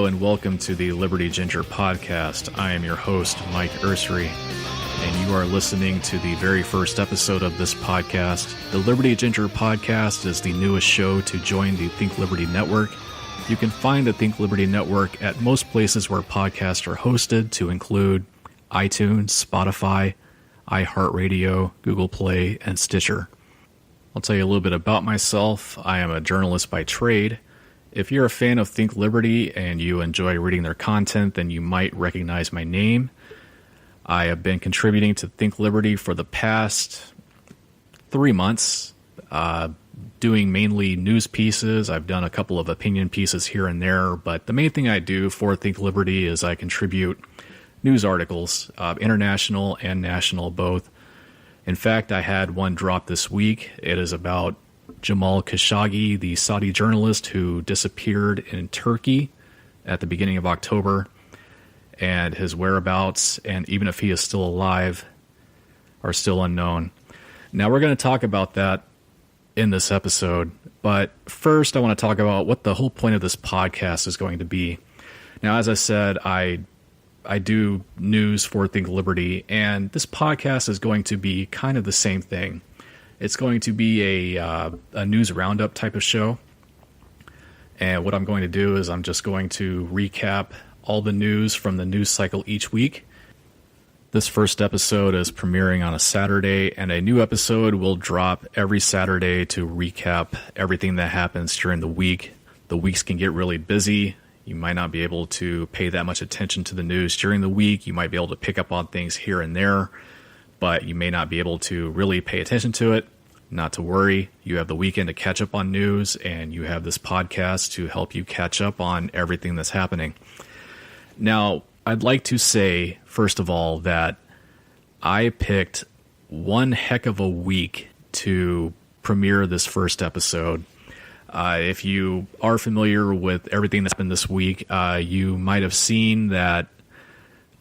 and welcome to the Liberty Ginger podcast. I am your host, Mike Ursery, and you are listening to the very first episode of this podcast. The Liberty Ginger podcast is the newest show to join the Think Liberty Network. You can find the Think Liberty Network at most places where podcasts are hosted, to include iTunes, Spotify, iHeartRadio, Google Play, and Stitcher. I'll tell you a little bit about myself. I am a journalist by trade. If you're a fan of Think Liberty and you enjoy reading their content, then you might recognize my name. I have been contributing to Think Liberty for the past 3 months, doing mainly news pieces. I've done a couple of opinion pieces here and there, but the main thing I do for Think Liberty is I contribute news articles, international and national both. In fact, I had one drop this week. It is about Jamal-Khashoggi, the Saudi journalist who disappeared in Turkey at the beginning of October, and his whereabouts, and even if he is still alive, are still unknown. Now, we're going to talk about that in this episode, but first I want to talk about what the whole point of this podcast is going to be. Now, as I said, I do news for Think Liberty, and this podcast is going to be kind of the same thing. It's going to be a news roundup type of show, and what I'm going to do is I'm just going to recap all the news from the news cycle each week. This first episode is premiering on a Saturday, and a new episode will drop every Saturday to recap everything that happens during the week. The weeks can get really busy. You might not be able to pay that much attention to the news during the week. You might be able to pick up on things here and there, but you may not be able to really pay attention to it. Not to worry. You have the weekend to catch up on news, and you have this podcast to help you catch up on everything that's happening. Now, I'd like to say, first of all, that I picked one heck of a week to premiere this first episode. If you are familiar with everything that's happened this week, you might have seen that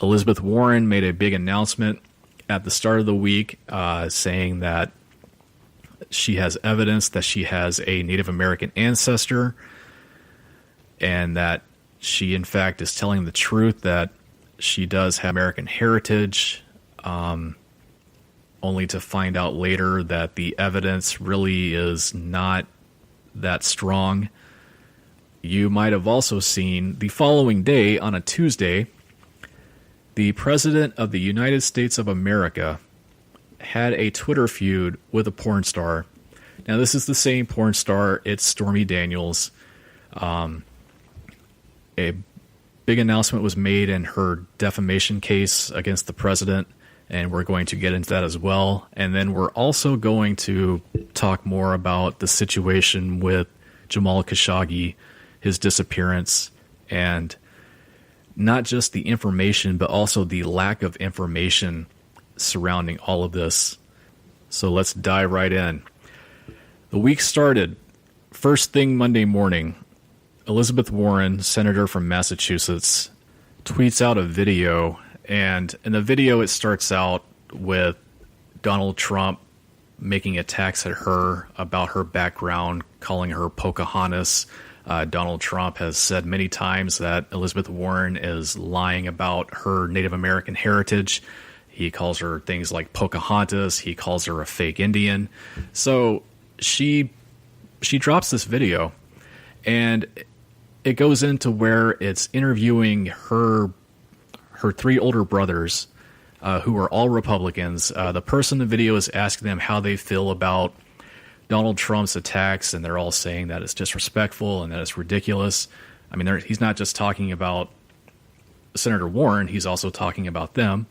Elizabeth Warren made a big announcement at the start of the week saying that she has evidence that she has a Native American ancestor, and that she, in fact, is telling the truth that she does have American heritage, only to find out later that the evidence really is not that strong. You might have also seen the following day, on a Tuesday, the President of the United States of America had a Twitter feud with a porn star. Now, this is the same porn star. It's stormy-daniels. A big announcement was made in her defamation case against the president, and we're going to get into that as well. And then we're also going to talk more about the situation with Jamal Khashoggi, his disappearance, and not just the information, but also the lack of information surrounding all of this. So let's dive right in. The week started first thing Monday morning. Elizabeth Warren, senator from Massachusetts, tweets out a video, and in the video it starts out with Donald Trump making attacks at her about her background, calling her Pocahontas. Donald Trump has said many times that Elizabeth Warren is lying about her Native American heritage. He calls her things like Pocahontas. He calls her a fake Indian. So she drops this video, and it goes into where it's interviewing her 3 older brothers, who are all Republicans. The person in the video is asking them how they feel about Donald Trump's attacks, and they're all saying that it's disrespectful and that it's ridiculous. I mean, he's not just talking about Senator Warren, he's also talking about them,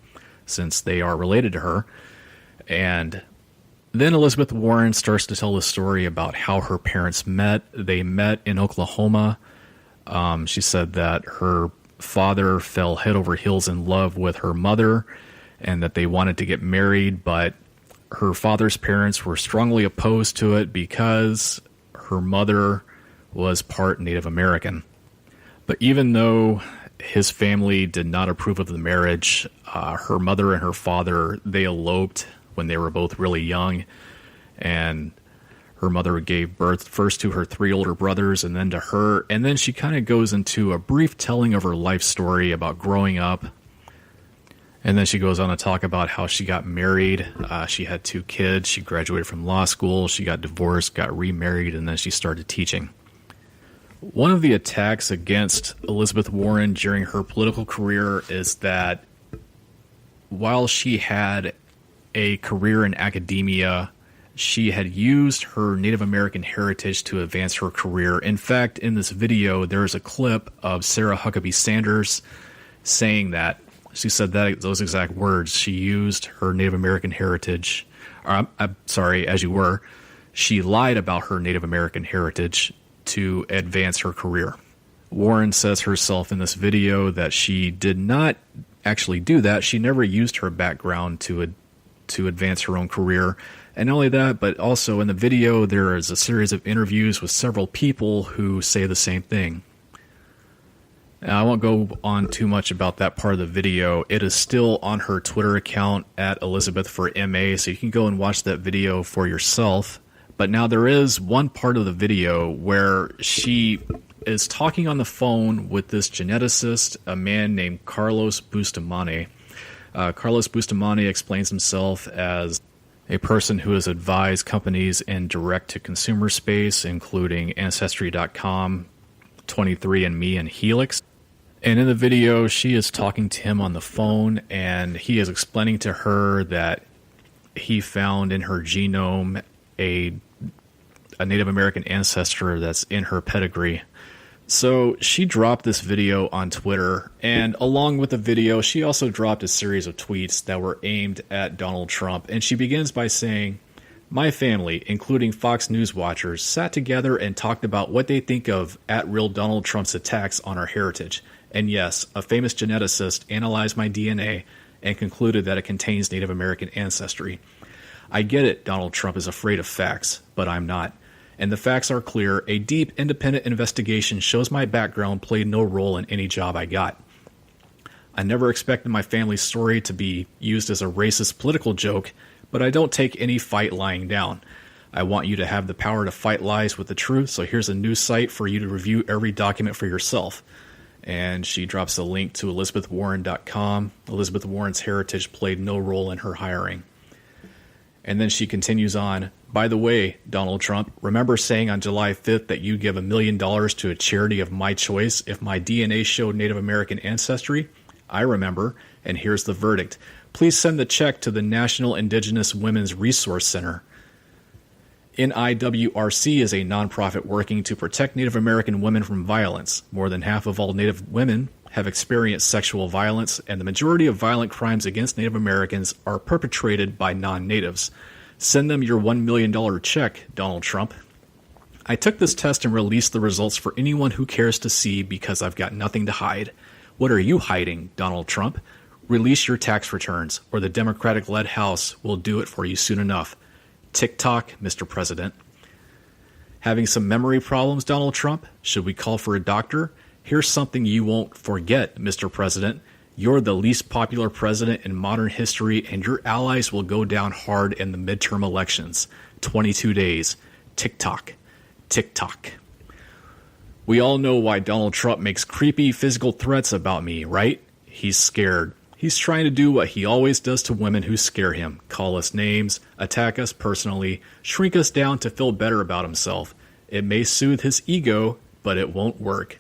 since they are related to her. And then Elizabeth Warren starts to tell the story about how her parents met. They met in Oklahoma. She said that her father fell head over heels in love with her mother, and that they wanted to get married, but her father's parents were strongly opposed to it because her mother was part Native American. But even though his family did not approve of the marriage, her mother and her father, they eloped when they were both really young, and Her mother gave birth first to her 3 older brothers and then to her. And then she kind of goes into a brief telling of her life story about growing up. And then she goes on to talk about how she got married. She had 2 kids. She graduated from law school. She got divorced, got remarried, and then she started teaching. One of the attacks against Elizabeth Warren during her political career is that while she had a career in academia, she had used her Native American heritage to advance her career. In fact, in this video, there's a clip of Sarah Huckabee Sanders saying that. She said that those exact words. She used her Native American heritage. I'm sorry, as you were. She lied about her Native American heritage to advance her career. Warren says herself in this video that she did not actually do that. She never used her background to advance her own career. And not only that, but also in the video, there is a series of interviews with several people who say the same thing. Now, I won't go on too much about that part of the video. It is still on her Twitter account at ElizabethForMA, so you can go and watch that video for yourself. But now there is one part of the video where she is talking on the phone with this geneticist, a man named Carlos Bustamante. Carlos Bustamante explains himself as a person who has advised companies in direct-to-consumer space, including Ancestry.com, 23andMe, and Helix. And in the video, she is talking to him on the phone, and he is explaining to her that he found in her genome a Native American ancestor that's in her pedigree. So she dropped this video on Twitter, and along with the video, she also dropped a series of tweets that were aimed at Donald Trump. And she begins by saying, "My family, including Fox News watchers, sat together and talked about what they think of @real Donald Trump's attacks on our heritage. And yes, a famous geneticist analyzed my DNA and concluded that it contains Native American ancestry. I get it, Donald Trump is afraid of facts, but I'm not. And the facts are clear. A deep, independent investigation shows my background played no role in any job I got. I never expected my family's story to be used as a racist political joke, but I don't take any fight lying down. I want you to have the power to fight lies with the truth, so here's a news site for you to review every document for yourself." And she drops a link to ElizabethWarren.com. Elizabeth Warren's heritage played no role in her hiring. And then she continues on, "By the way, Donald Trump, remember saying on July 5th that you'd give $1 million to a charity of my choice if my DNA showed Native American ancestry? I remember, and here's the verdict. Please send the check to the National Indigenous Women's Resource Center. NIWRC is a nonprofit working to protect Native American women from violence. More than half of all Native women have experienced sexual violence, and the majority of violent crimes against Native Americans are perpetrated by non-natives. Send them your $1 million check, Donald Trump. I took this test and released the results for anyone who cares to see because I've got nothing to hide. What are you hiding, Donald Trump? Release your tax returns, or the Democratic-led House will do it for you soon enough. TikTok, Mr. President. Having some memory problems, Donald Trump? Should we call for a doctor? Here's something you won't forget, Mr. President. You're the least popular president in modern history, and your allies will go down hard in the midterm elections. 22 days. TikTok. TikTok. We all know why Donald Trump makes creepy physical threats about me, right? He's scared. He's trying to do what he always does to women who scare him. Call us names, attack us personally, shrink us down to feel better about himself. It may soothe his ego, but it won't work.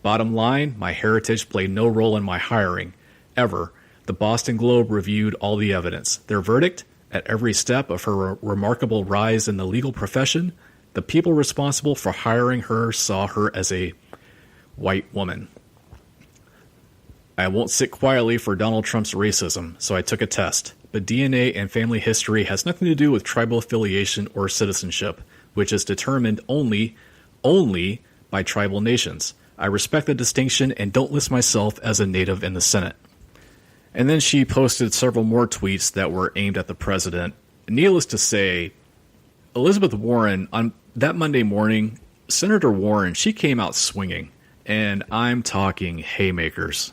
Bottom line, my heritage played no role in my hiring. Ever. The Boston Globe reviewed all the evidence. Their verdict? At every step of her remarkable rise in the legal profession, the people responsible for hiring her saw her as a white woman. I won't sit quietly for Donald Trump's racism, so I took a test. But DNA and family history has nothing to do with tribal affiliation or citizenship, which is determined only by tribal nations. I respect the distinction and don't list myself as a native in the Senate." And then she posted several more tweets that were aimed at the president. Needless to say, Elizabeth Warren, on that Monday morning, Senator Warren, she came out swinging. And I'm talking haymakers.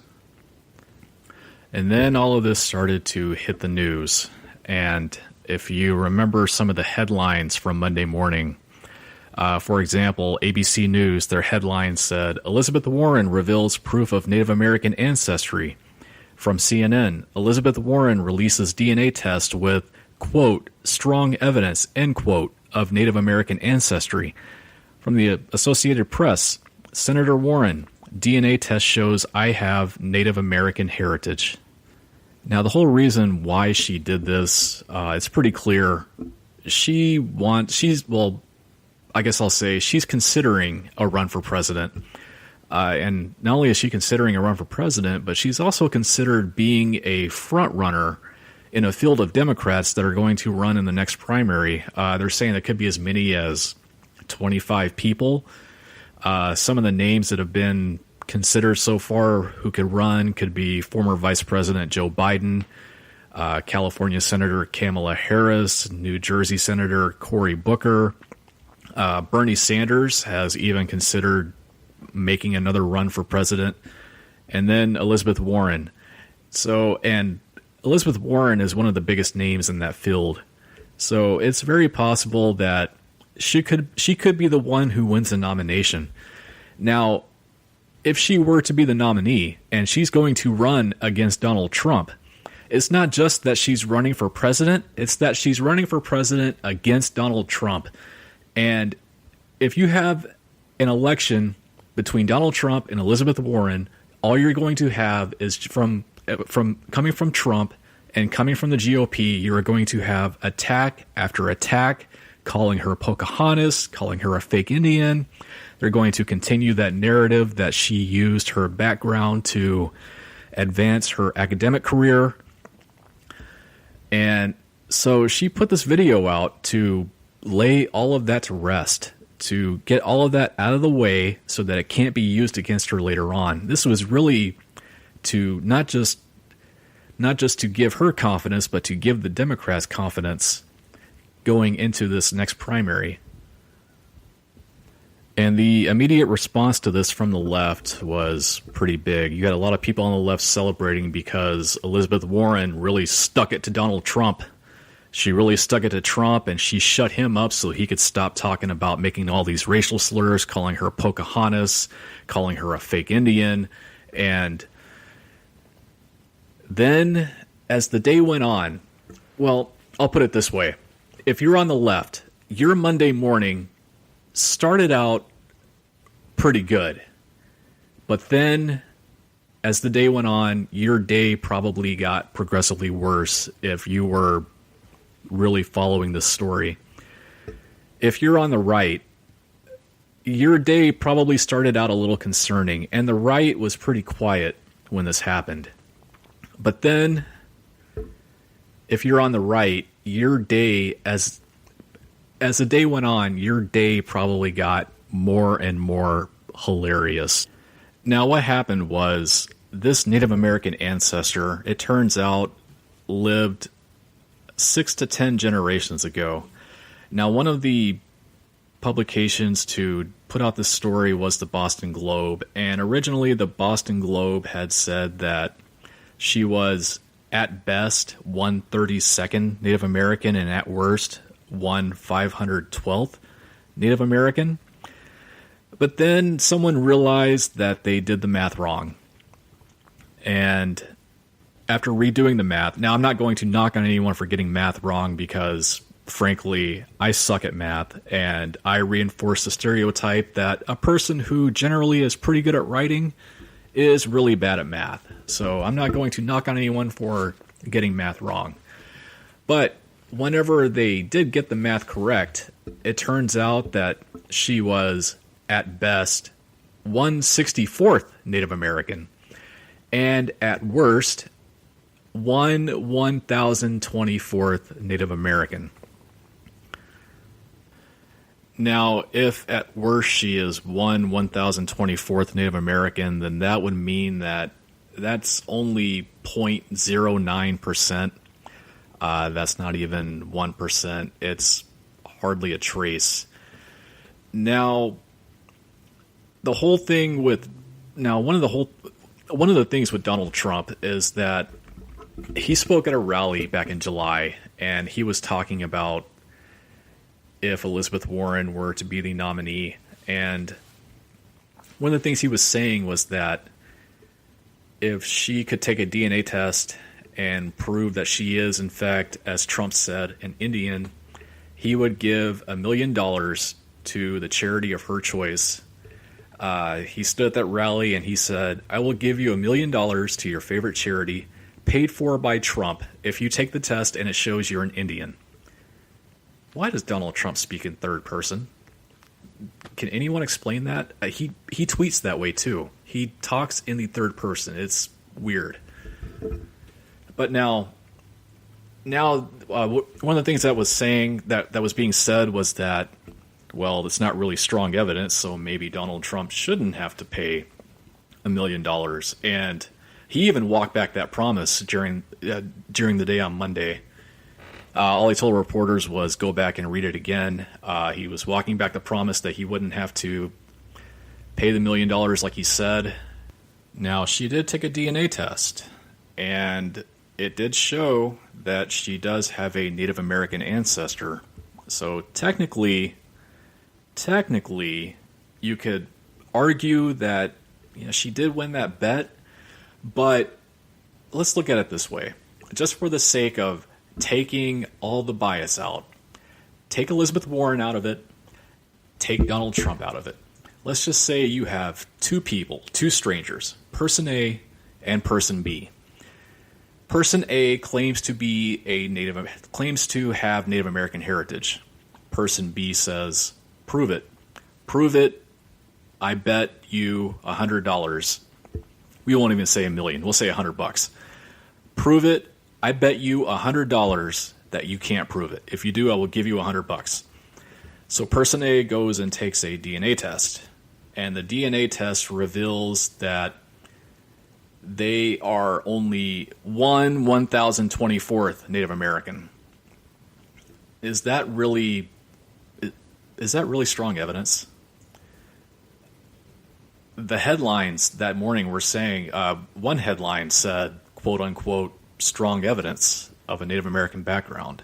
And then all of this started to hit the news. And if you remember some of the headlines from Monday morning. For example, ABC News, their headline said, Elizabeth Warren reveals proof of Native American ancestry. From CNN, Elizabeth Warren releases DNA test with, quote, strong evidence, end quote, of Native American ancestry. From the Associated Press, Senator Warren, DNA test shows I have Native American heritage. Now, the whole reason why she did this, it's pretty clear. I guess I'll say she's considering a run for president. And not only is she considering a run for president, but she's also considered being a front runner in a field of Democrats that are going to run in the next primary. They're saying it could be as many as 25 people. Some of the names that have been considered so far who could run could be former Vice President Joe Biden, California Senator Kamala Harris, New Jersey Senator Cory Booker. Bernie Sanders has even considered making another run for president, and then Elizabeth Warren. And Elizabeth Warren is one of the biggest names in that field. So it's very possible that she could be the one who wins the nomination. Now, if she were to be the nominee and she's going to run against Donald Trump, it's not just that she's running for president, it's that she's running for president against Donald Trump. And if you have an election between Donald Trump and Elizabeth Warren, all you're going to have is from coming from Trump and coming from the GOP, you're going to have attack after attack, calling her Pocahontas, calling her a fake Indian. They're going to continue that narrative that she used her background to advance her academic career. And so she put this video out to lay all of that to rest, to get all of that out of the way so that it can't be used against her later on. This was really to not just to give her confidence, but to give the Democrats confidence going into this next primary. And the immediate response to this from the left was pretty big. You got a lot of people on the left celebrating because Elizabeth Warren really stuck it to Donald Trump. She really stuck it to Trump, and she shut him up so he could stop talking about making all these racial slurs, calling her Pocahontas, calling her a fake Indian. And then as the day went on, well, I'll put it this way. If you're on the left, your Monday morning started out pretty good. But then as the day went on, your day probably got progressively worse if you were really following this story. If you're on the right, your day probably started out a little concerning, and the right was pretty quiet when this happened. But then, if you're on the right, your day, as the day went on, your day probably got more and more hilarious. Now, what happened was this Native American ancestor, it turns out, lived 6 to 10 generations ago. Now, one of the publications to put out this story was the Boston Globe, and originally the Boston Globe had said that she was at best 132nd Native American and at worst 512th Native American. But then someone realized that they did the math wrong. And after redoing the math, now I'm not going to knock on anyone for getting math wrong because, frankly, I suck at math, and I reinforce the stereotype that a person who generally is pretty good at writing is really bad at math. So I'm not going to knock on anyone for getting math wrong. But whenever they did get the math correct, it turns out that she was, at best, 164th Native American, and at worst, 1024th Native American. Now, if at worst she is 1024th Native American, then that would mean that that's only 0.09%. That's not even 1%. It's hardly a trace. Now, the whole thing with one of the things with Donald Trump is that he spoke at a rally back in July, and he was talking about if Elizabeth Warren were to be the nominee. And one of the things he was saying was that if she could take a DNA test and prove that she is, in fact, as Trump said, an Indian, he would give $1 million to the charity of her choice. He stood at that rally and he said, "I will give you $1 million to your favorite charity, paid for by Trump, if you take the test and it shows you're an Indian." Why does Donald Trump speak in third person? Can anyone explain that? He tweets that way too. He talks in the third person. It's weird. But now, one of the things that was being said was that, well, it's not really strong evidence, so maybe Donald Trump shouldn't have to pay $1 million. And he even walked back that promise during the day on Monday. All he told reporters was go back and read it again. He was walking back the promise that he wouldn't have to pay the $1 million like he said. Now, she did take a DNA test, and it did show that she does have a Native American ancestor. So technically, you could argue that she did win that bet, but let's look at it this way. Just for the sake of taking all the bias out, take Elizabeth Warren out of it, take Donald Trump out of it. Let's just say you have two people, two strangers, person A and person B. Person A claims to have Native American heritage. Person B says, "Prove it. Prove it. I bet you $100. We won't even say $1 million. We'll say $100. Prove it. I bet you $100 that you can't prove it. If you do, I will give you $100. So person A goes and takes a DNA test, and the DNA test reveals that they are only 1/1024th Native American. Is that really strong evidence? The headlines that morning were saying, one headline said, quote unquote, strong evidence of a Native American background.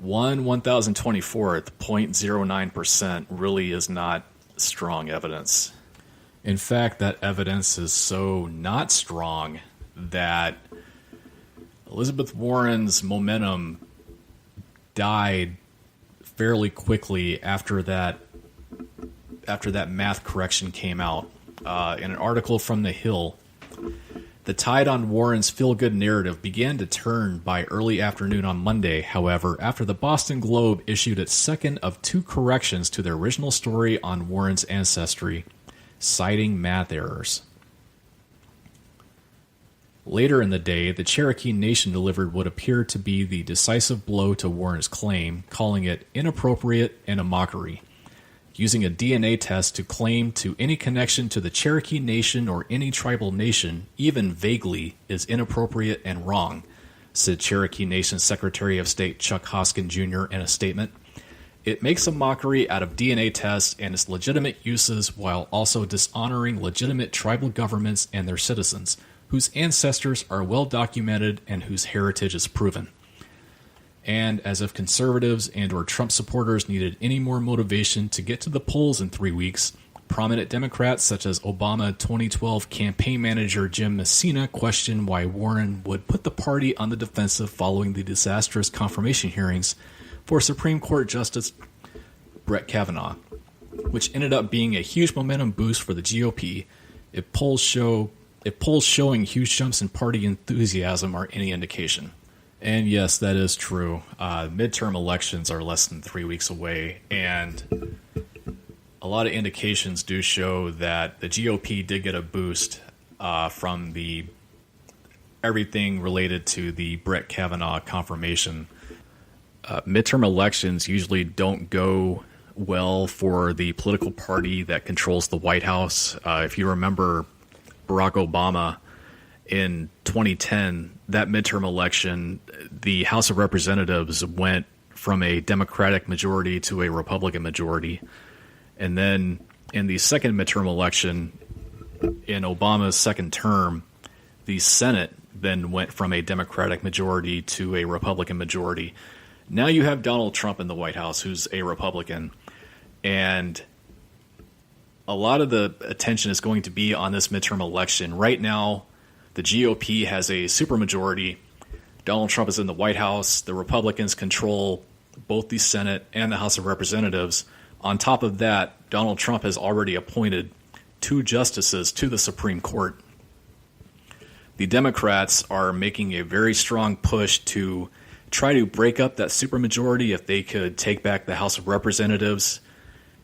1/1024th, 0.09% really is not strong evidence. In fact, that evidence is so not strong that Elizabeth Warren's momentum died fairly quickly after that math correction came out. In an article from The Hill, the tide on Warren's feel-good narrative began to turn by early afternoon on Monday, however, after the Boston Globe issued its second of two corrections to their original story on Warren's ancestry, citing math errors. Later in the day, the Cherokee Nation delivered what appeared to be the decisive blow to Warren's claim, calling it inappropriate and a mockery. Using a DNA test to claim to any connection to the Cherokee Nation or any tribal nation, even vaguely, is inappropriate and wrong, said Cherokee Nation Secretary of State Chuck Hoskin Jr. in a statement. It makes a mockery out of DNA tests and its legitimate uses while also dishonoring legitimate tribal governments and their citizens, whose ancestors are well documented and whose heritage is proven. And as if conservatives and or Trump supporters needed any more motivation to get to the polls in 3 weeks, prominent Democrats such as Obama 2012 campaign manager Jim Messina questioned why Warren would put the party on the defensive following the disastrous confirmation hearings for Supreme Court Justice Brett Kavanaugh, which ended up being a huge momentum boost for the GOP if polls showing huge jumps in party enthusiasm are any indication. And yes, that is true. Midterm elections are less than 3 weeks away, and a lot of indications do show that the GOP did get a boost from everything related to the Brett Kavanaugh confirmation. Midterm elections usually don't go well for the political party that controls the White House. If you remember Barack Obama in 2010, that midterm election, the House of Representatives went from a Democratic majority to a Republican majority. And then in the second midterm election, in Obama's second term, the Senate then went from a Democratic majority to a Republican majority. Now you have Donald Trump in the White House, who's a Republican, and a lot of the attention is going to be on this midterm election. Right now, the GOP has a supermajority. Donald Trump is in the White House. The Republicans control both the Senate and the House of Representatives. On top of that, Donald Trump has already appointed 2 justices to the Supreme Court. The Democrats are making a very strong push to try to break up that supermajority if they could take back the House of Representatives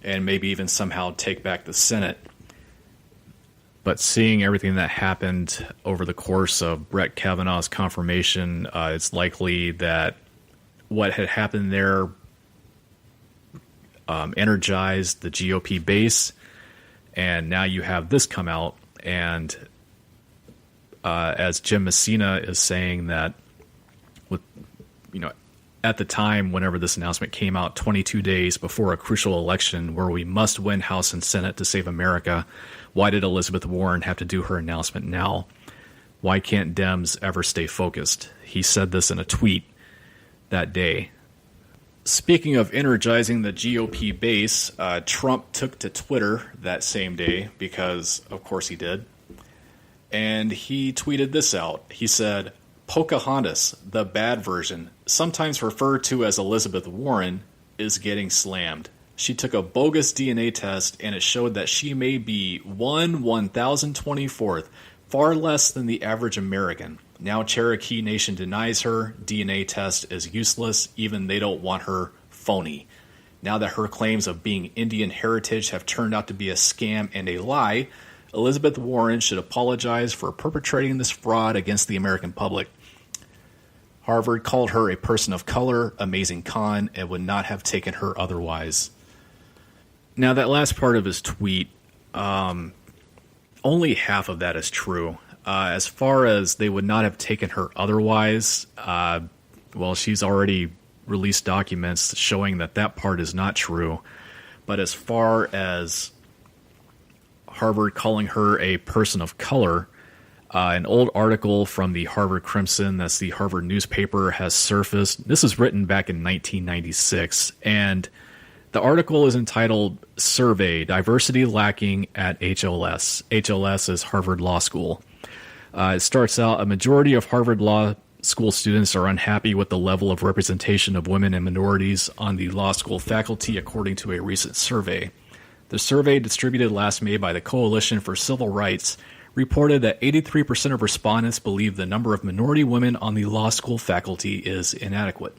and maybe even somehow take back the Senate. But seeing everything that happened over the course of Brett Kavanaugh's confirmation, it's likely that what had happened there energized the GOP base, and now you have this come out, and as Jim Messina is saying that with, at the time whenever this announcement came out, 22 days before a crucial election where we must win House and Senate to save America, why did Elizabeth Warren have to do her announcement now? Why can't Dems ever stay focused? He said this in a tweet that day. Speaking of energizing the GOP base, Trump took to Twitter that same day because, of course, he did. And he tweeted this out. He said, "Pocahontas, the bad version, sometimes referred to as Elizabeth Warren, is getting slammed. She took a bogus DNA test and it showed that she may be 1/1024th, far less than the average American. Now Cherokee Nation denies her DNA test is useless, even they don't want her phony. Now that her claims of being Indian heritage have turned out to be a scam and a lie, Elizabeth Warren should apologize for perpetrating this fraud against the American public. Harvard called her a person of color, amazing con, and would not have taken her otherwise." Now that last part of his tweet, only half of that is true. As far as they would not have taken her otherwise, well, she's already released documents showing that that part is not true. But as far as Harvard calling her a person of color, an old article from the Harvard Crimson, that's the Harvard newspaper, has surfaced. This is written back in 1996, and the article is entitled "Survey, Diversity Lacking at HLS." HLS is Harvard Law School. It starts out, "A majority of Harvard Law School students are unhappy with the level of representation of women and minorities on the law school faculty, according to a recent survey. The survey, distributed last May by the Coalition for Civil Rights, reported that 83% of respondents believe the number of minority women on the law school faculty is inadequate.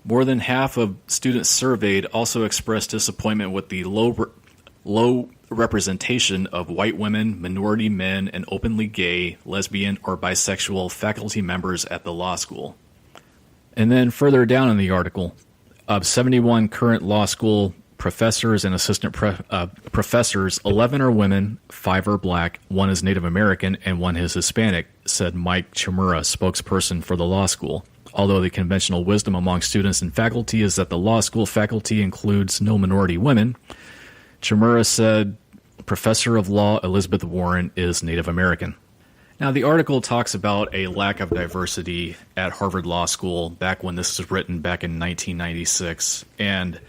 More than half of students surveyed also expressed disappointment with the low representation of white women, minority men, and openly gay, lesbian, or bisexual faculty members at the law school." And then further down in the article, of 71 current law school professors and assistant professors, 11 are women, 5 are black, 1 is Native American, and 1 is Hispanic, said Mike Chimura, spokesperson for the law school. Although the conventional wisdom among students and faculty is that the law school faculty includes no minority women, Chimura said Professor of Law Elizabeth Warren is Native American. Now, the article talks about a lack of diversity at Harvard Law School back when this was written back in 1996, and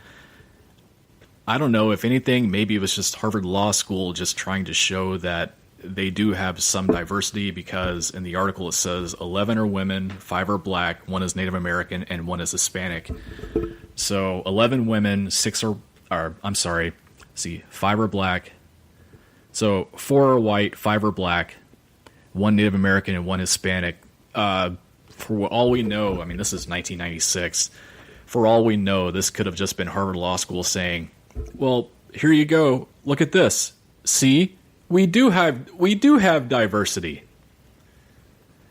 I don't know, if anything, maybe it was just Harvard Law School just trying to show that they do have some diversity, because in the article it says 11 are women, 5 are black, 1 is Native American, and 1 is Hispanic. So 11 women, 5 are black. So 4 are white, 5 are black, 1 Native American, and 1 Hispanic. For all we know, I mean, this is 1996. For all we know, this could have just been Harvard Law School saying, "Well, here you go. Look at this. See, we do have diversity."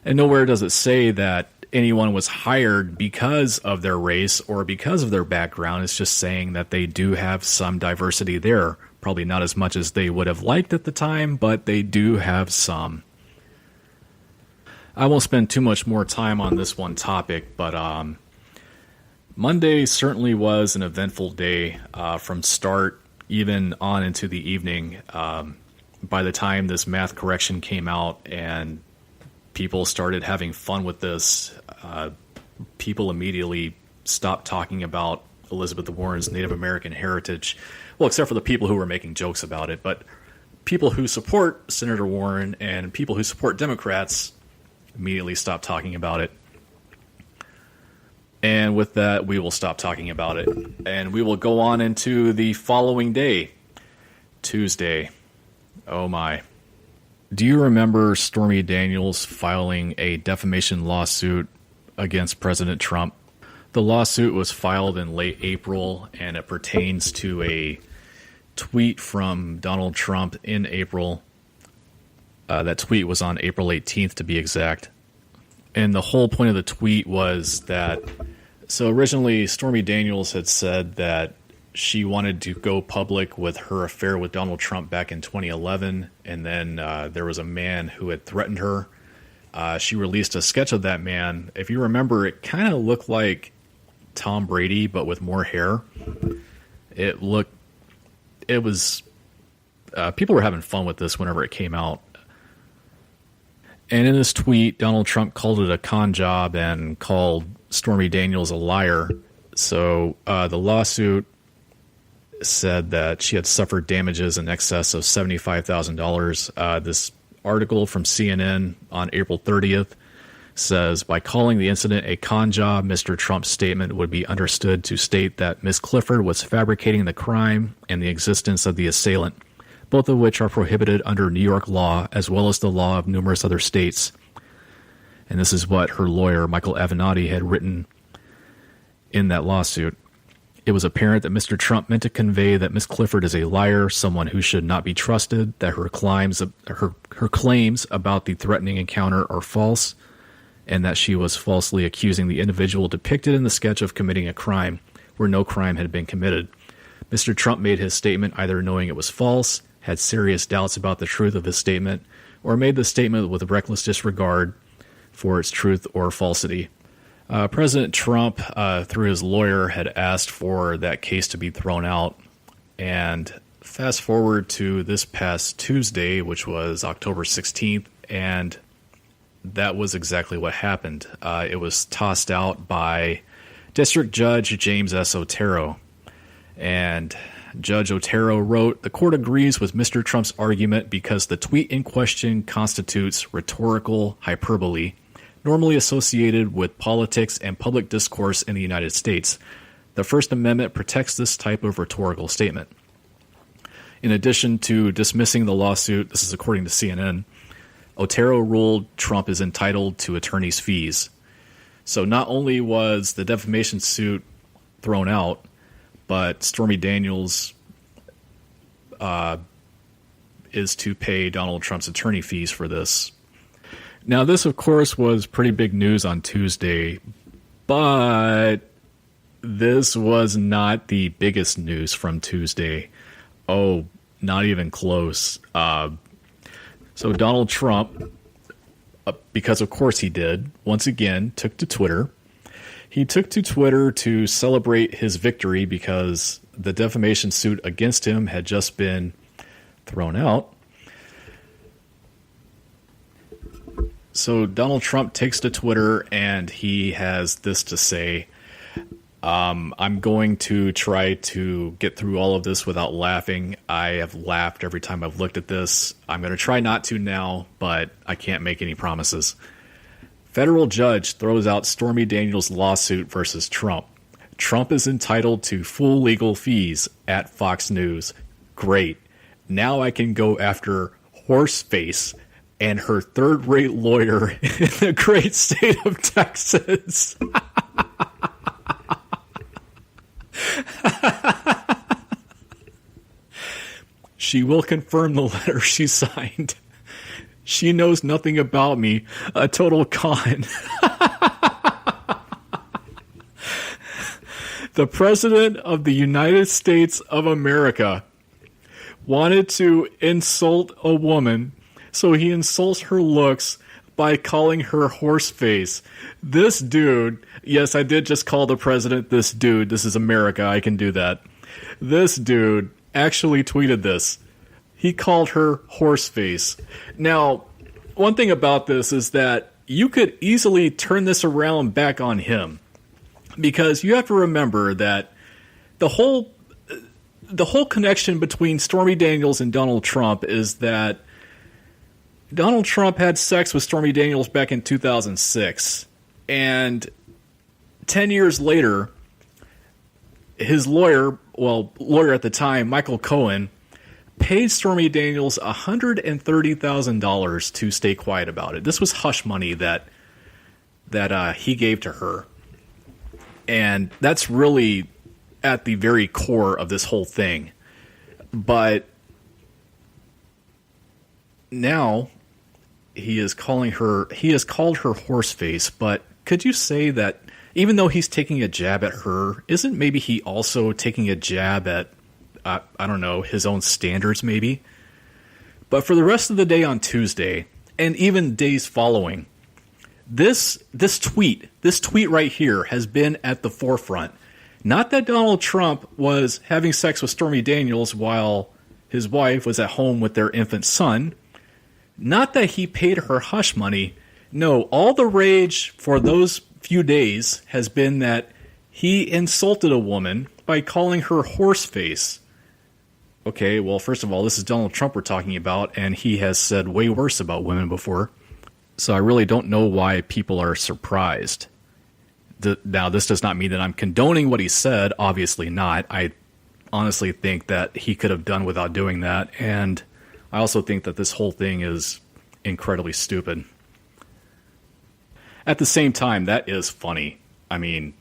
And nowhere does it say that anyone was hired because of their race or because of their background. It's just saying that they do have some diversity there. Probably not as much as they would have liked at the time, but they do have some. I won't spend too much more time on this one topic, but Monday certainly was an eventful day from start even on into the evening. By the time this math correction came out and people started having fun with this, people immediately stopped talking about Elizabeth Warren's Native American heritage. Well, except for the people who were making jokes about it. But people who support Senator Warren and people who support Democrats immediately stopped talking about it. And with that, we will stop talking about it. And we will go on into the following day, Tuesday. Oh my. Do you remember Stormy Daniels filing a defamation lawsuit against President Trump? The lawsuit was filed in late April, and it pertains to a tweet from Donald Trump in April. That tweet was on April 18th, to be exact. And the whole point of the tweet was that, so originally Stormy Daniels had said that she wanted to go public with her affair with Donald Trump back in 2011, and then there was a man who had threatened her. She released a sketch of that man. If you remember, it kind of looked like Tom Brady, but with more hair. People were having fun with this whenever it came out. And in this tweet, Donald Trump called it a con job and called Stormy Daniels a liar. So the lawsuit said that she had suffered damages in excess of $75,000. This article from CNN on April 30th says, by calling the incident a con job, Mr. Trump's statement would be understood to state that Ms. Clifford was fabricating the crime and the existence of the assailant, both of which are prohibited under New York law as well as the law of numerous other states. And this is what her lawyer, Michael Avenatti, had written in that lawsuit. It was apparent that Mr. Trump meant to convey that Ms. Clifford is a liar, someone who should not be trusted, that her claims about the threatening encounter are false, and that she was falsely accusing the individual depicted in the sketch of committing a crime where no crime had been committed. Mr. Trump made his statement either knowing it was false, had serious doubts about the truth of his statement, or made the statement with reckless disregard for its truth or falsity. President Trump, through his lawyer, had asked for that case to be thrown out. And fast forward to this past Tuesday, which was October 16th, and that was exactly what happened. It was tossed out by District Judge James S. Otero. And Judge Otero wrote, "The court agrees with Mr. Trump's argument because the tweet in question constitutes rhetorical hyperbole, normally associated with politics and public discourse in the United States. The First Amendment protects this type of rhetorical statement." In addition to dismissing the lawsuit, this is according to CNN, Otero ruled Trump is entitled to attorney's fees. So not only was the defamation suit thrown out, but Stormy Daniels is to pay Donald Trump's attorney fees for this. Now, this, of course, was pretty big news on Tuesday, but this was not the biggest news from Tuesday. Oh, not even close. So Donald Trump, because of course he did, once again took to Twitter. He took to Twitter to celebrate his victory because the defamation suit against him had just been thrown out. So Donald Trump takes to Twitter and he has this to say, I'm going to try to get through all of this without laughing. I have laughed every time I've looked at this. I'm going to try not to now, but I can't make any promises. Federal judge throws out Stormy Daniels' lawsuit versus Trump. Trump is entitled to full legal fees at Fox News. Great. Now I can go after Horseface and her third-rate lawyer in the great state of Texas. She will confirm the letter she signed. She knows nothing about me. A total con. The President of the United States of America wanted to insult a woman, so he insults her looks by calling her Horseface. This dude, yes, I did just call the president this dude. This is America. I can do that. This dude actually tweeted this. He called her Horseface. Now, one thing about this is that you could easily turn this around back on him, because you have to remember that the whole connection between Stormy Daniels and Donald Trump is that Donald Trump had sex with Stormy Daniels back in 2006, and 10 years later, his lawyer at the time, Michael Cohen, paid Stormy Daniels $130,000 to stay quiet about it. This was hush money that he gave to her. And that's really at the very core of this whole thing. But now he has called her Horseface, but could you say that even though he's taking a jab at her, isn't maybe he also taking a jab at, I don't know, his own standards maybe? But for the rest of the day on Tuesday, and even days following, this tweet right here has been at the forefront. Not that Donald Trump was having sex with Stormy Daniels while his wife was at home with their infant son. Not that he paid her hush money. No, all the rage for those few days has been that he insulted a woman by calling her Horseface. Okay, well, first of all, this is Donald Trump we're talking about, and he has said way worse about women before. So I really don't know why people are surprised. Now, this does not mean that I'm condoning what he said. Obviously not. I honestly think that he could have done without doing that. And I also think that this whole thing is incredibly stupid. At the same time, that is funny. I mean,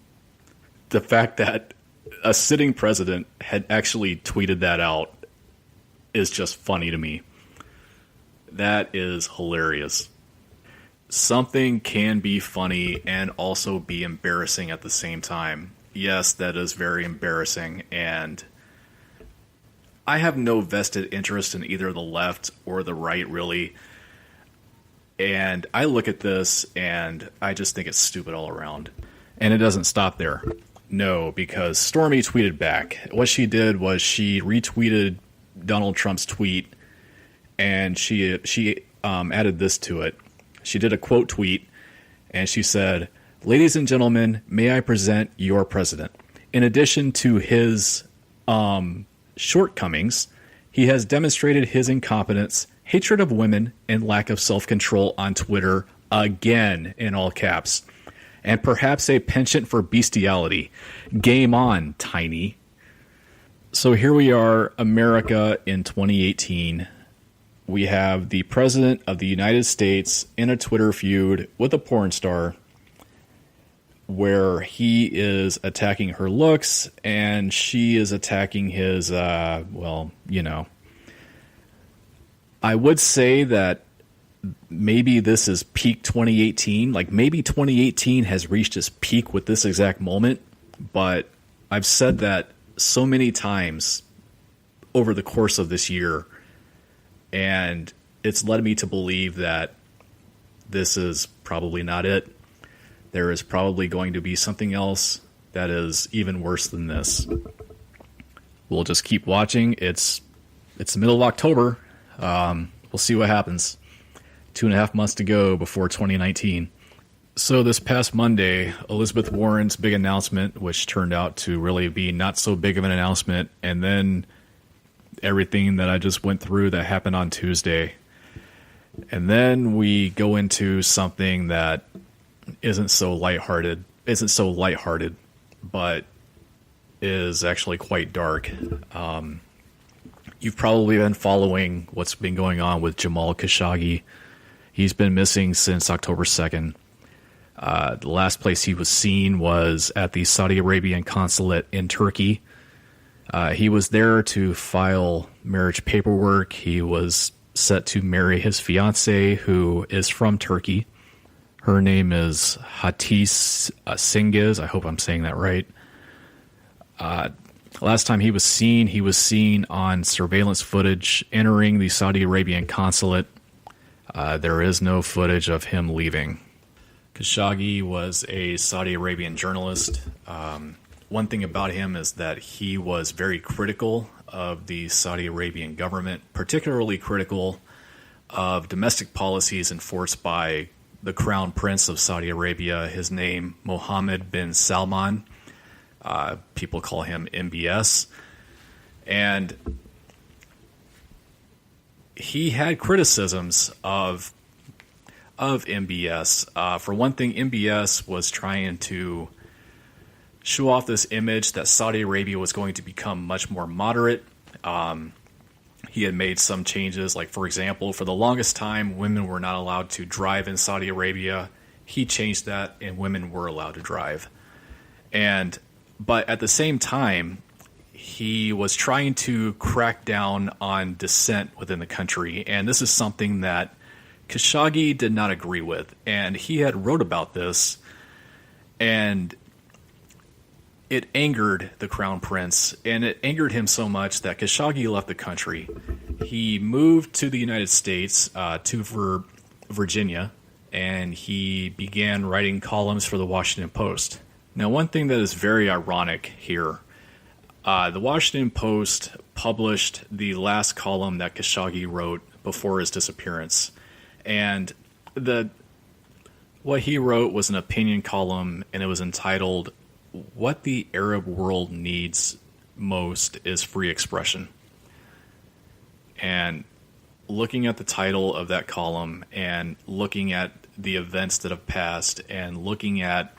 the fact that a sitting president had actually tweeted that out is just funny to me. That is hilarious. Something can be funny and also be embarrassing at the same time. Yes, that is very embarrassing, and I have no vested interest in either the left or the right, really. And I look at this and I just think it's stupid all around. And it doesn't stop there. No, because Stormy tweeted back. What she did was she retweeted Donald Trump's tweet, and she added this to it. She did a quote tweet, and she said, "Ladies and gentlemen, may I present your president. In addition to his shortcomings, he has demonstrated his incompetence, hatred of women, and lack of self-control on Twitter, again, in all caps, and perhaps a penchant for bestiality. Game on, Tiny." So here we are, America in 2018. We have the President of the United States in a Twitter feud with a porn star where he is attacking her looks and she is attacking his, I would say that maybe this is peak 2018. Like maybe 2018 has reached its peak with this exact moment, but I've said that so many times over the course of this year, and it's led me to believe that this is probably not it. There is probably going to be something else that is even worse than this. We'll just keep watching. It's the middle of October. We'll see what happens. 2.5 months to go before 2019. So this past Monday, Elizabeth Warren's big announcement, which turned out to really be not so big of an announcement, and then everything that I just went through that happened on Tuesday. And then we go into something that isn't so lighthearted, but is actually quite dark. You've probably been following what's been going on with Jamal-Khashoggi. He's been missing since October 2nd. The last place he was seen was at the Saudi Arabian consulate in Turkey. He was there to file marriage paperwork. He was set to marry his fiancée, who is from Turkey. Her name is Hatis Singiz. I hope I'm saying that right. Last time he was seen on surveillance footage entering the Saudi Arabian consulate. There is no footage of him leaving. Khashoggi was a Saudi Arabian journalist. One thing about him is that he was very critical of the Saudi Arabian government, particularly critical of domestic policies enforced by the Crown Prince of Saudi Arabia. His name, Mohammed bin Salman. People call him MBS. And he had criticisms of MBS. For one thing, MBS was trying to show off this image that Saudi Arabia was going to become much more moderate. He had made some changes, like, for example, for the longest time, women were not allowed to drive in Saudi Arabia. He changed that, and women were allowed to drive. But at the same time, he was trying to crack down on dissent within the country, and this is something that Khashoggi did not agree with. And he had wrote about this, and it angered the Crown Prince, and it angered him so much that Khashoggi left the country. He moved to the United States, to Virginia, and he began writing columns for the Washington Post. Now, one thing that is very ironic here, the Washington Post published the last column that Khashoggi wrote before his disappearance, and what he wrote was an opinion column, and it was entitled, "What the Arab World Needs Most is Free Expression." And looking at the title of that column and looking at the events that have passed and looking at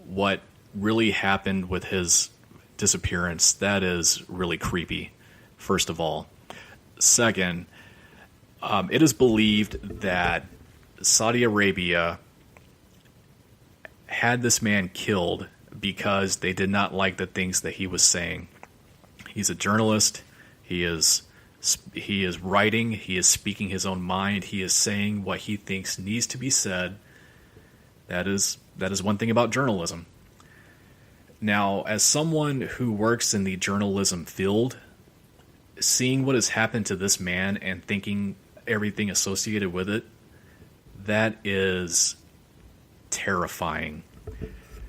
what really happened with his disappearance, that is really creepy, first of all. Second, it is believed that Saudi Arabia had this man killed because they did not like the things that he was saying. He's a journalist. He is writing. He is speaking his own mind. He is saying what he thinks needs to be said. That is one thing about journalism. Now, as someone who works in the journalism field, seeing what has happened to this man and thinking everything associated with it, that is terrifying.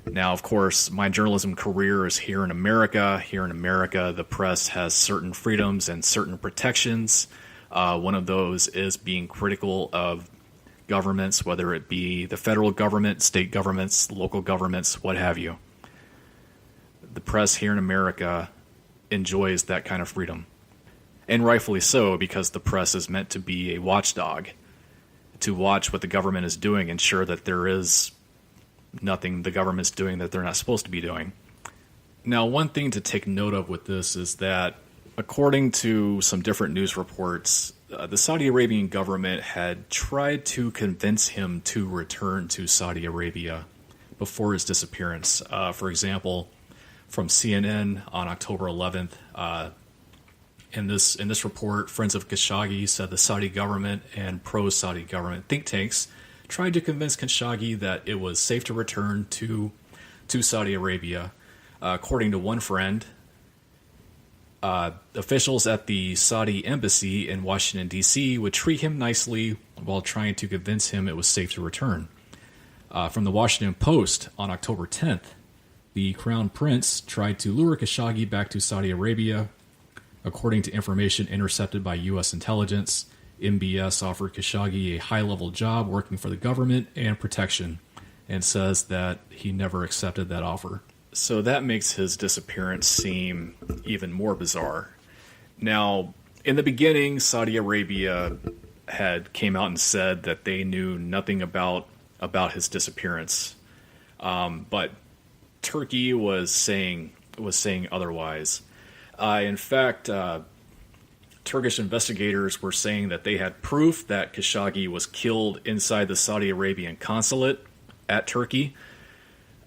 Now, of course, my journalism career is here in America. Here in America, the press has certain freedoms and certain protections. One of those is being critical of governments, whether it be the federal government, state governments, local governments, what have you. The press here in America enjoys that kind of freedom. And rightfully so, because the press is meant to be a watchdog, to watch what the government is doing, ensure that there is nothing the government's doing that they're not supposed to be doing. Now, one thing to take note of with this is that, according to some different news reports, the Saudi Arabian government had tried to convince him to return to Saudi Arabia before his disappearance. For example, from CNN on October 11th, in this report, Friends of Khashoggi said the Saudi government and pro-Saudi government think tanks tried to convince Khashoggi that it was safe to return to Saudi Arabia. According to one friend, officials at the Saudi embassy in Washington, D.C. would treat him nicely while trying to convince him it was safe to return. From the Washington Post on October 10th, the Crown Prince tried to lure Khashoggi back to Saudi Arabia. According to information intercepted by U.S. intelligence, MBS offered Khashoggi a high-level job working for the government and protection, and says that he never accepted that offer. So that makes his disappearance seem even more bizarre. Now, in the beginning, Saudi Arabia had came out and said that they knew nothing about his disappearance, but Turkey was saying otherwise. In fact, Turkish investigators were saying that they had proof that Khashoggi was killed inside the Saudi Arabian consulate at Turkey.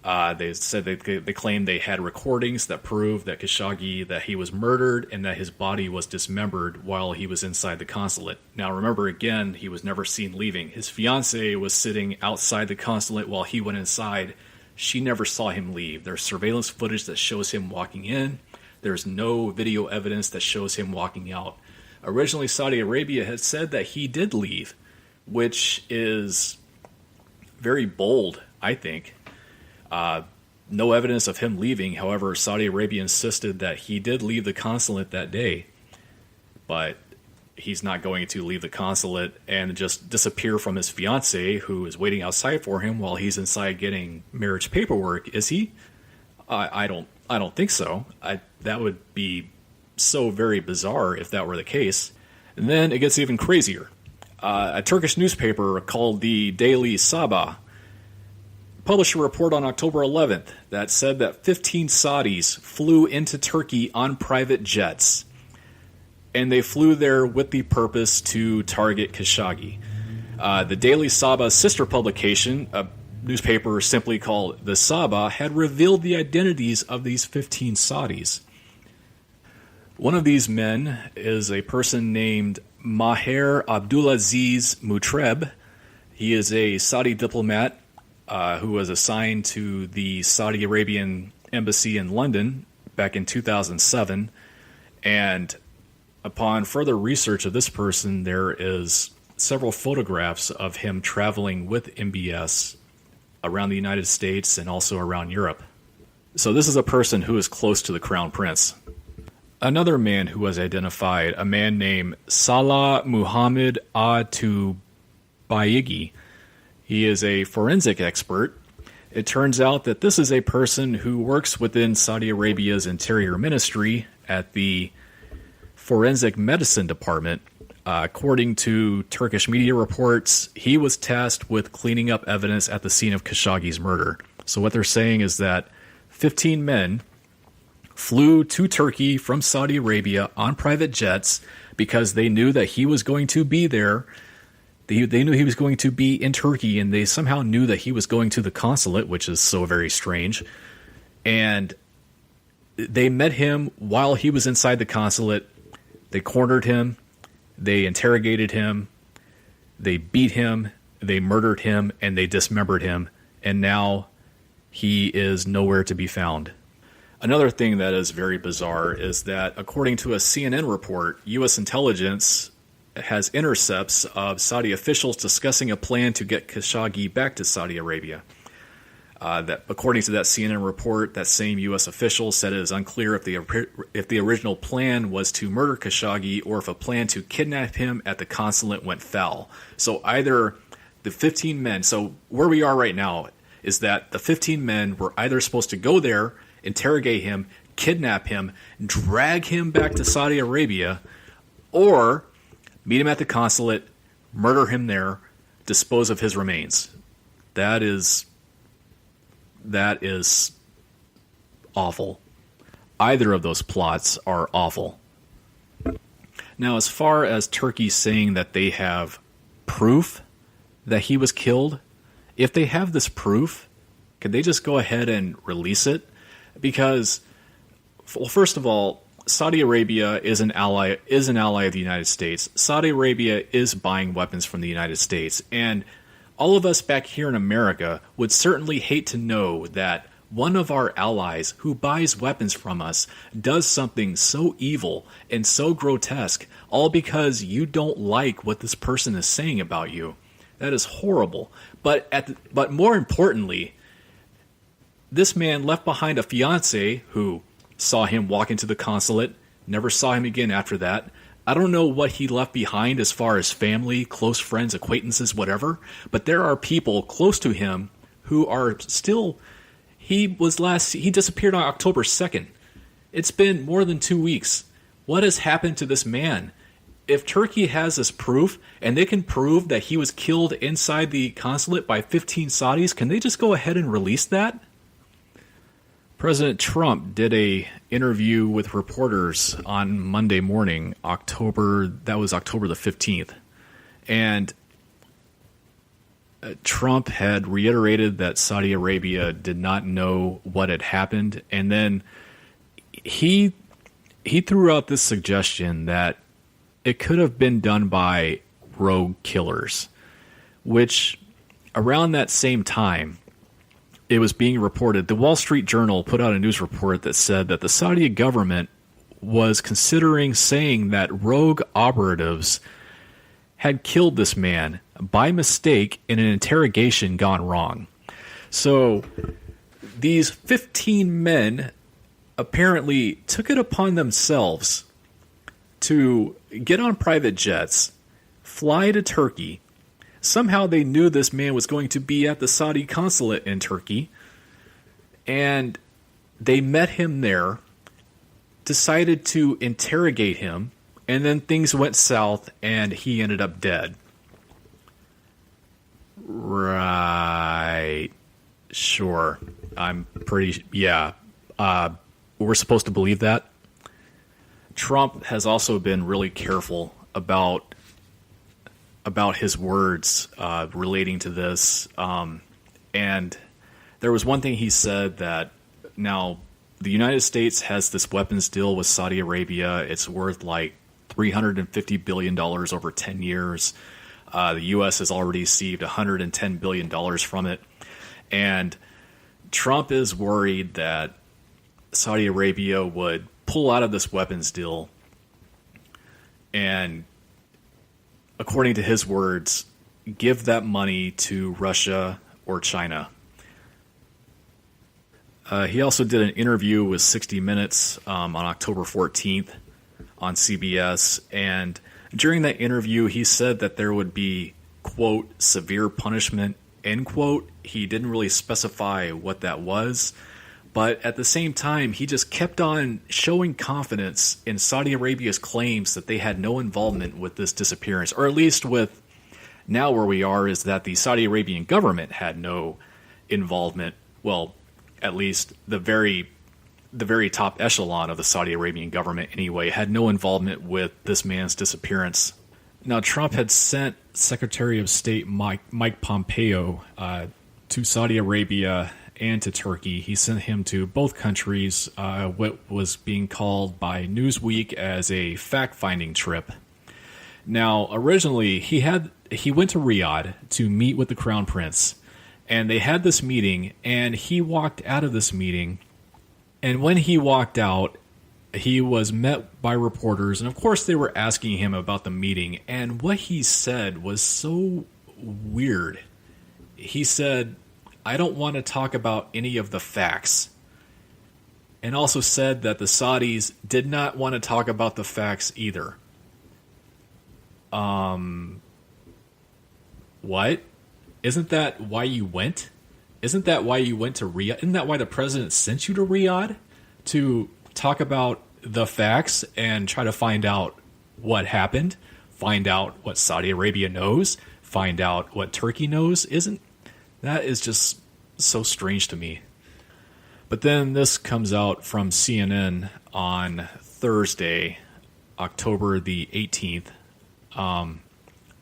They said they claimed they had recordings that proved that Khashoggi, that he was murdered and that his body was dismembered while he was inside the consulate. Now, remember, again, he was never seen leaving. His fiancée was sitting outside the consulate while he went inside. She never saw him leave. There's surveillance footage that shows him walking in. There's no video evidence that shows him walking out. Originally, Saudi Arabia had said that he did leave, which is very bold, I think. No evidence of him leaving. However, Saudi Arabia insisted that he did leave the consulate that day. But he's not going to leave the consulate and just disappear from his fiancée, who is waiting outside for him while he's inside getting marriage paperwork, is he? I don't think so. That would be so very bizarre if that were the case. And then it gets even crazier. A Turkish newspaper called the Daily Sabah published a report on October 11th that said that 15 Saudis flew into Turkey on private jets. And they flew there with the purpose to target Khashoggi. The Daily Sabah's sister publication, a newspaper simply called the Sabah, had revealed the identities of these 15 Saudis. One of these men is a person named Maher Abdulaziz Mutreb. He is a Saudi diplomat who was assigned to the Saudi Arabian embassy in London back in 2007. And upon further research of this person, there is several photographs of him traveling with MBS around the United States and also around Europe. So this is a person who is close to the Crown Prince. Another man who was identified, a man named Salah Muhammad Atubayigi. He is a forensic expert. It turns out that this is a person who works within Saudi Arabia's Interior Ministry at the Forensic Medicine Department. According to Turkish media reports, he was tasked with cleaning up evidence at the scene of Khashoggi's murder. So what they're saying is that 15 men flew to Turkey from Saudi Arabia on private jets because they knew that he was going to be there. They knew he was going to be in Turkey, and they somehow knew that he was going to the consulate, which is so very strange. And they met him while he was inside the consulate. They cornered him. They interrogated him. They beat him. They murdered him, and they dismembered him. And now he is nowhere to be found. Another thing that is very bizarre is that, according to a CNN report, U.S. intelligence has intercepts of Saudi officials discussing a plan to get Khashoggi back to Saudi Arabia. That, according to that CNN report, that same U.S. official said it is unclear if the original plan was to murder Khashoggi or if a plan to kidnap him at the consulate went foul. So either the 15 men, so where we are right now is that the 15 men were either supposed to go there, interrogate him, kidnap him, drag him back to Saudi Arabia, or meet him at the consulate, murder him there, dispose of his remains. That is awful. Either of those plots are awful. Now, as far as Turkey saying that they have proof that he was killed, if they have this proof, can they just go ahead and release it? Because, well, first of all, Saudi Arabia is an ally of the United States. Saudi Arabia is buying weapons from the United States, and all of us back here in America would certainly hate to know that one of our allies who buys weapons from us does something so evil and so grotesque, all because you don't like what this person is saying about you. That is horrible. But more importantly, this man left behind a fiancée who saw him walk into the consulate, never saw him again after that. I don't know what he left behind as far as family, close friends, acquaintances, whatever, but there are people close to him who are still... He disappeared on October 2nd. It's been more than 2 weeks. What has happened to this man? If Turkey has this proof, and they can prove that he was killed inside the consulate by 15 Saudis, can they just go ahead and release that? President Trump did a interview with reporters on Monday morning, October the 15th. And Trump had reiterated that Saudi Arabia did not know what had happened. And then he threw out this suggestion that it could have been done by rogue killers, which around that same time, it was being reported. The Wall Street Journal put out a news report that said that the Saudi government was considering saying that rogue operatives had killed this man by mistake in an interrogation gone wrong. So these 15 men apparently took it upon themselves to get on private jets, fly to Turkey. Somehow they knew this man was going to be at the Saudi consulate in Turkey, and they met him there, decided to interrogate him, and then things went south and he ended up dead. Right. Sure. I'm pretty... Yeah. We're supposed to believe that. Trump has also been really careful about his words relating to this. And there was one thing he said that now the United States has this weapons deal with Saudi Arabia. It's worth like $350 billion over 10 years. The U.S. has already received $110 billion from it. And Trump is worried that Saudi Arabia would pull out of this weapons deal and, according to his words, give that money to Russia or China. He also did an interview with 60 Minutes on October 14th on CBS, and during that interview he said that there would be, quote, severe punishment, end quote. He didn't really specify what that was, but at the same time he just kept on showing confidence in Saudi Arabia's claims that they had no involvement with this disappearance, or at least with now where we are is that the Saudi Arabian government had no involvement. Well, at least the very top echelon of the Saudi Arabian government anyway had no involvement with this man's disappearance. Now, Trump had sent Secretary of State Mike Pompeo to Saudi Arabia and to Turkey. He sent him to both countries, what was being called by Newsweek as a fact-finding trip. Now, originally, he went to Riyadh to meet with the Crown Prince, and they had this meeting, and he walked out of this meeting, and when he walked out, he was met by reporters, and of course they were asking him about the meeting, and what he said was so weird. He said, "I don't want to talk about any of the facts," and also said that the Saudis did not want to talk about the facts either. What? Isn't that why you went? Isn't that why you went to Riyadh? Isn't that why the president sent you to Riyadh? To talk about the facts and try to find out what happened? Find out what Saudi Arabia knows? Find out what Turkey knows? That is just so strange to me. But then this comes out from CNN on Thursday, October the 18th.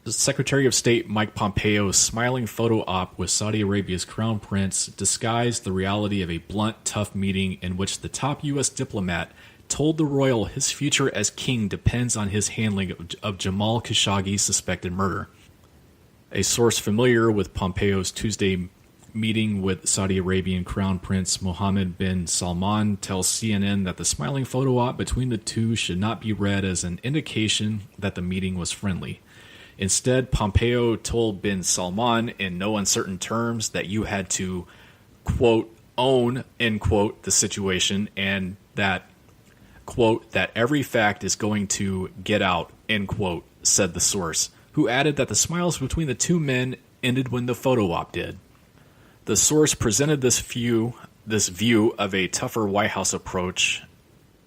The Secretary of State Mike Pompeo's smiling photo op with Saudi Arabia's Crown Prince disguised the reality of a blunt, tough meeting in which the top U.S. diplomat told the royal his future as king depends on his handling of Jamal-Khashoggi's suspected murder. A source familiar with Pompeo's Tuesday meeting with Saudi Arabian Crown Prince Mohammed bin Salman tells CNN that the smiling photo op between the two should not be read as an indication that the meeting was friendly. Instead, Pompeo told bin Salman in no uncertain terms that you had to, quote, own, end quote, the situation, and that, quote, that every fact is going to get out, end quote, said the source, who added that the smiles between the two men ended when the photo op did. The source presented this view of a tougher White House approach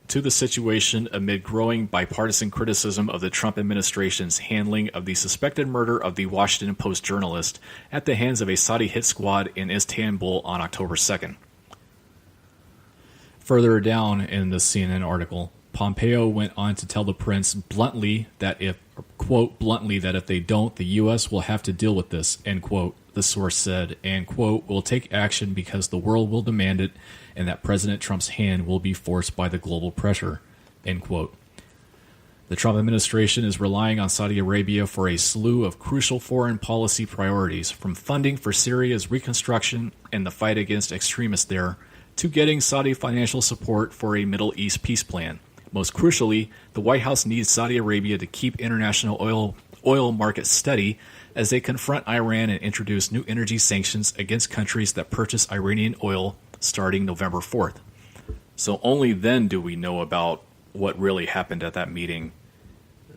to the situation amid growing bipartisan criticism of the Trump administration's handling of the suspected murder of the Washington Post journalist at the hands of a Saudi hit squad in Istanbul on October 2nd. Further down in the CNN article, Pompeo went on to tell the prince bluntly that if they don't, the U.S. will have to deal with this, end quote, the source said, and, quote, will take action because the world will demand it and that President Trump's hand will be forced by the global pressure, end quote. The Trump administration is relying on Saudi Arabia for a slew of crucial foreign policy priorities, from funding for Syria's reconstruction and the fight against extremists there, to getting Saudi financial support for a Middle East peace plan. Most crucially, the White House needs Saudi Arabia to keep international oil markets steady as they confront Iran and introduce new energy sanctions against countries that purchase Iranian oil starting November 4th. So only then do we know about what really happened at that meeting.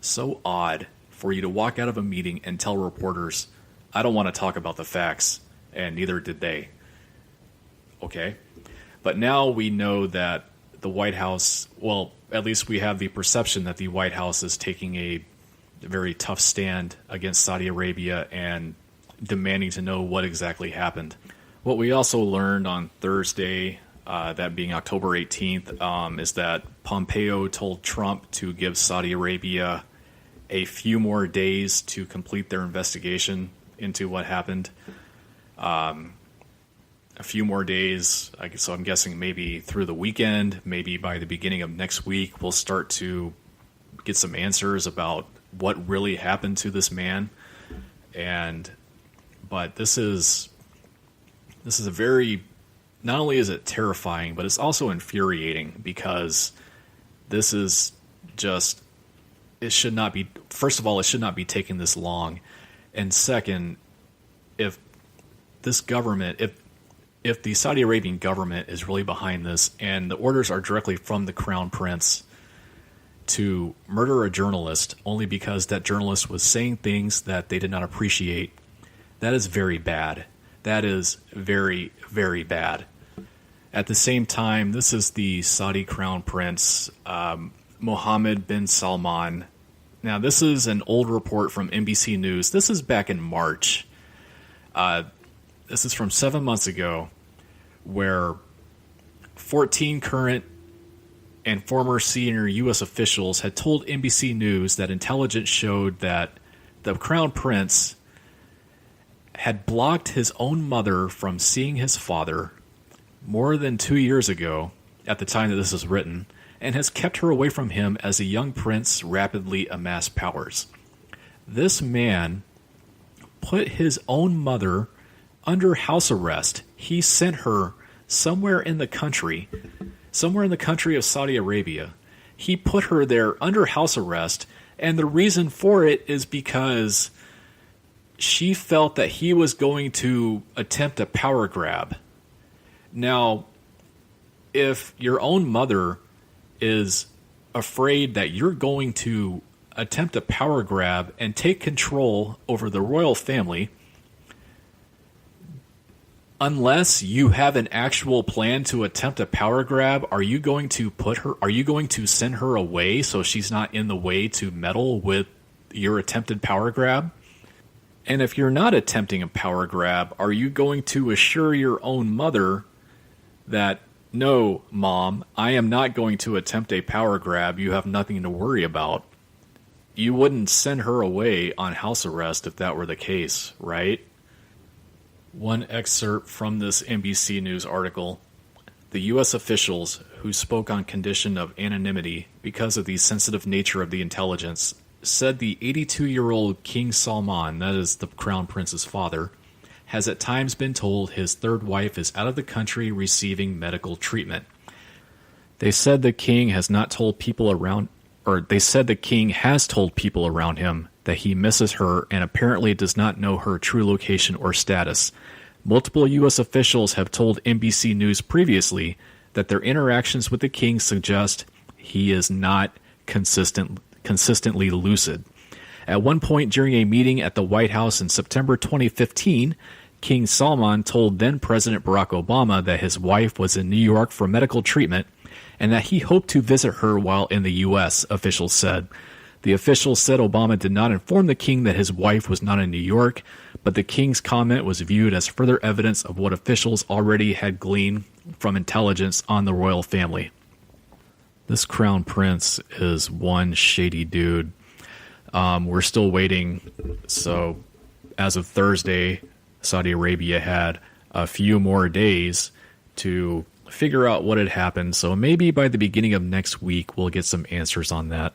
so odd for you to walk out of a meeting and tell reporters, I don't want to talk about the facts, and neither did they. Okay? But now we know that the White House, well, at least we have the perception that the White House is taking a very tough stand against Saudi Arabia and demanding to know what exactly happened. What we also learned on Thursday, that being October 18th, is that Pompeo told Trump to give Saudi Arabia a few more days to complete their investigation into what happened. A few more days, so I'm guessing maybe through the weekend, maybe by the beginning of next week, we'll start to get some answers about what really happened to this man. But this is a very, not only is it terrifying, but it's also infuriating, because this is just, it should not be, first of all, it should not be taking this long. And second, if this government, if the Saudi Arabian government is really behind this, and the orders are directly from the Crown Prince to murder a journalist only because that journalist was saying things that they did not appreciate, that is very bad. That is very, very bad. At the same time, this is the Saudi Crown Prince, Mohammed bin Salman. Now, this is an old report from NBC News. This is back in March. This is from 7 months ago, where 14 current and former senior U.S. officials had told NBC News that intelligence showed that the Crown Prince had blocked his own mother from seeing his father more than 2 years ago, at the time that this was written, and has kept her away from him as a young prince rapidly amassed powers. This man put his own mother under house arrest. He sent her somewhere in the country of Saudi Arabia. He put her there under house arrest, and the reason for it is because she felt that he was going to attempt a power grab. Now, if your own mother is afraid that you're going to attempt a power grab and take control over the royal family, unless you have an actual plan to attempt a power grab, are you going to send her away so she's not in the way to meddle with your attempted power grab? And if you're not attempting a power grab, are you going to assure your own mother that, no, Mom, I am not going to attempt a power grab, you have nothing to worry about? You wouldn't send her away on house arrest if that were the case, right? One excerpt from this NBC News article. The U.S. officials, who spoke on condition of anonymity because of the sensitive nature of the intelligence, said the 82-year-old King Salman, that is the Crown Prince's father, has at times been told his third wife is out of the country receiving medical treatment. They said the king has told people around him that he misses her and apparently does not know her true location or status. Multiple U.S. officials have told NBC News previously that their interactions with the king suggest he is not consistently lucid. At one point during a meeting at the White House in September 2015, King Salman told then-President Barack Obama that his wife was in New York for medical treatment and that he hoped to visit her while in the U.S., officials said. The officials said Obama did not inform the king that his wife was not in New York, but the king's comment was viewed as further evidence of what officials already had gleaned from intelligence on the royal family. This Crown Prince is one shady dude. We're still waiting. So as of Thursday, Saudi Arabia had a few more days to figure out what had happened. So maybe by the beginning of next week, we'll get some answers on that.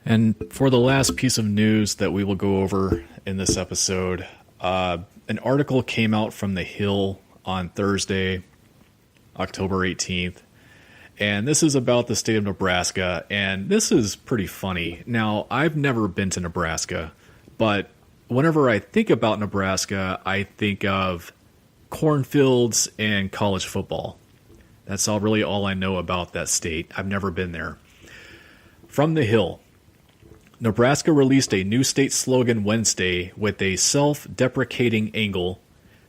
And for the last piece of news that we will go over in this episode, an article came out from The Hill on Thursday, October 18th. And this is about the state of Nebraska, and this is pretty funny. Now, I've never been to Nebraska, but whenever I think about Nebraska, I think of cornfields and college football. That's all I know about that state. I've never been there. From The Hill, Nebraska released a new state slogan Wednesday with a self-deprecating angle.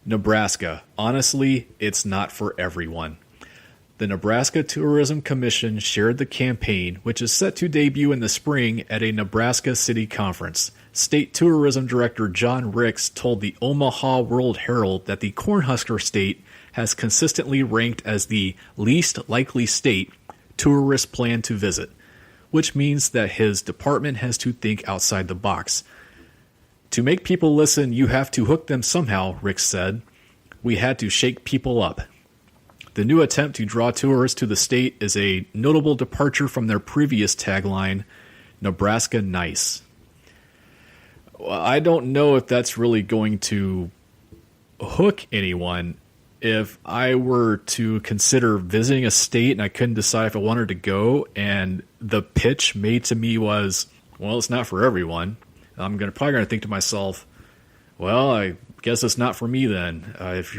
Nebraska, honestly, it's not for everyone. The Nebraska Tourism Commission shared the campaign, which is set to debut in the spring at a Nebraska City Conference. State Tourism Director John Ricks told the Omaha World Herald that the Cornhusker State has consistently ranked as the least likely state tourists plan to visit, which means that his department has to think outside the box. To make people listen, you have to hook them somehow, Ricks said. We had to shake people up. The new attempt to draw tourists to the state is a notable departure from their previous tagline, Nebraska Nice. Well, I don't know if that's really going to hook anyone. If I were to consider visiting a state and I couldn't decide if I wanted to go, and the pitch made to me was, well, it's not for everyone, I'm probably going to think to myself, well, I guess it's not for me then. If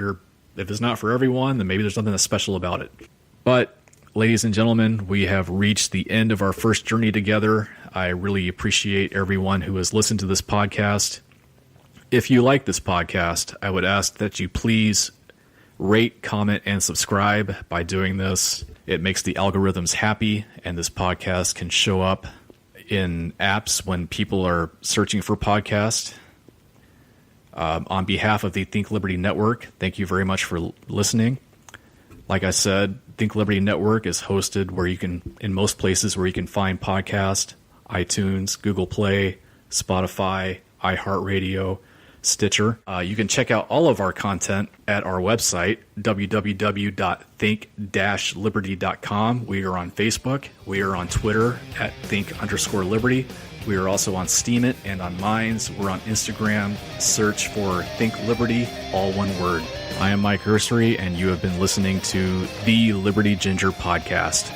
it's not for everyone, then maybe there's something that's special about it. But, ladies and gentlemen, we have reached the end of our first journey together. I really appreciate everyone who has listened to this podcast. If you like this podcast, I would ask that you please rate, comment, and subscribe. By doing this, it makes the algorithms happy, and this podcast can show up in apps when people are searching for podcasts. On behalf of the Think Liberty Network, thank you very much for listening. Like I said, Think Liberty Network is hosted in most places where you can find podcasts: iTunes, Google Play, Spotify, iHeartRadio, Stitcher. You can check out all of our content at our website, www.think-liberty.com. We are on Facebook. We are on Twitter at think_liberty. We are also on Steemit and on Minds. We're on Instagram. Search for Think Liberty, all one word. I am Mike Ursery, and you have been listening to the Liberty Ginger Podcast.